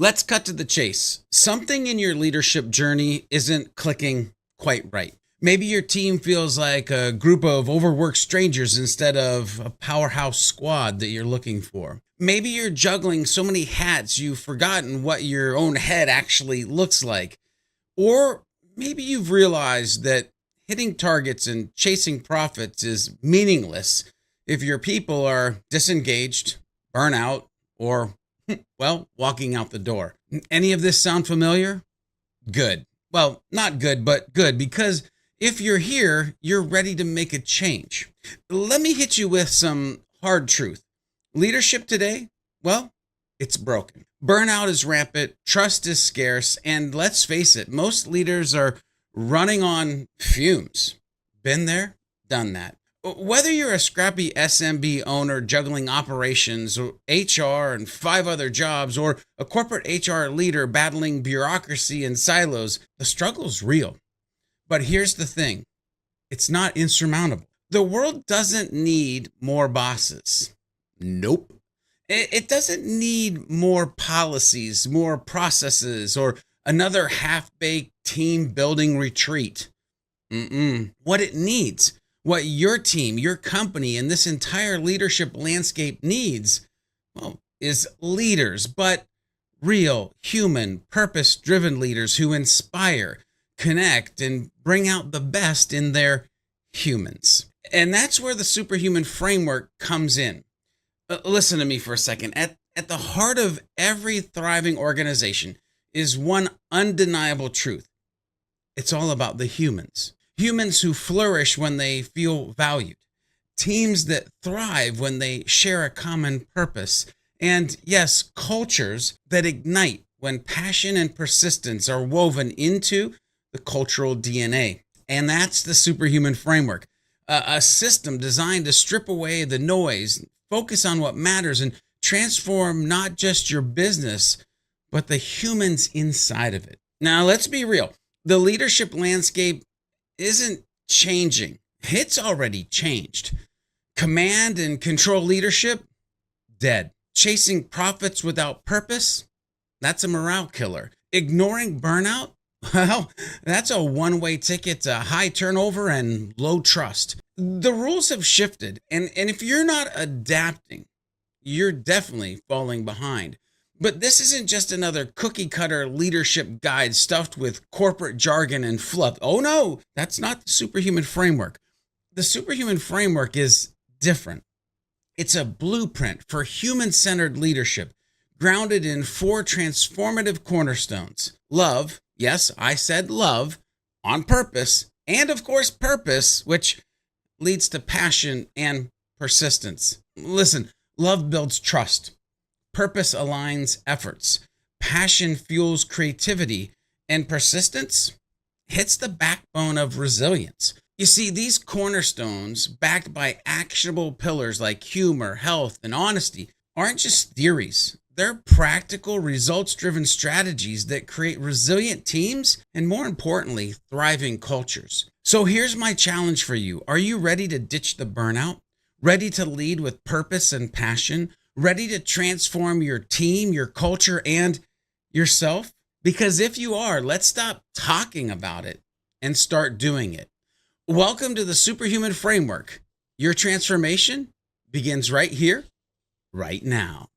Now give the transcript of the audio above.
Let's cut to the chase. Something in your leadership journey isn't clicking quite right. Maybe your team feels like a group of overworked strangers instead of a powerhouse squad that you're looking for. Maybe you're juggling so many hats you've forgotten what your own head actually looks like. Or maybe you've realized that hitting targets and chasing profits is meaningless if your people are disengaged, burnout, or, well, walking out the door. Any of this sound familiar? Good. Well, not good, but good, because if you're here, you're ready to make a change. Let me hit you with some hard truth. Leadership today, well, it's broken. Burnout is rampant, trust is scarce, and let's face it, most leaders are running on fumes. Been there, done that. Whether you're a scrappy SMB owner juggling operations, or HR and 5 other jobs, or a corporate HR leader battling bureaucracy and silos, the struggle's real. But here's the thing, it's not insurmountable. The world doesn't need more bosses. Nope. It doesn't need more policies, more processes, or another half-baked team building retreat. What it needs, what your team, your company, and this entire leadership landscape needs, well, is leaders, but real, human, purpose-driven leaders who inspire, connect, and bring out the best in their humans. And that's where the Superhuman Framework comes in. Listen to me for a second. At the heart of every thriving organization is one undeniable truth. It's all about the humans. Humans who flourish when they feel valued. Teams that thrive when they share a common purpose. And yes, cultures that ignite when passion and persistence are woven into the cultural DNA. And that's the Superhuman Framework, a system designed to strip away the noise, focus on what matters, and transform not just your business, but the humans inside of it. Now, let's be real. The leadership landscape isn't changing. It's already changed. Command and control leadership, dead. Chasing profits without purpose, that's a morale killer. Ignoring burnout, well, that's a one-way ticket to high turnover and low trust. The rules have shifted, and if you're not adapting, you're definitely falling behind. But this isn't just another cookie-cutter leadership guide stuffed with corporate jargon and fluff. Oh no, that's not the Superhuman Framework. The Superhuman Framework is different. It's a blueprint for human-centered leadership, grounded in 4 transformative cornerstones. Love, yes, I said love, on purpose, and of course purpose, which leads to passion and persistence. Listen, love builds trust. Purpose aligns efforts. Passion fuels creativity. And persistence hits the backbone of resilience. You see, these cornerstones, backed by actionable pillars like humor, health, and honesty, aren't just theories. They're practical, results-driven strategies that create resilient teams and, more importantly, thriving cultures. So here's my challenge for you. Are you ready to ditch the burnout? Ready to lead with purpose and passion? Ready to transform your team, your culture, and yourself? Because if you are, let's stop talking about it and start doing it. Welcome to the Superhuman Framework. Your transformation begins right here, right now.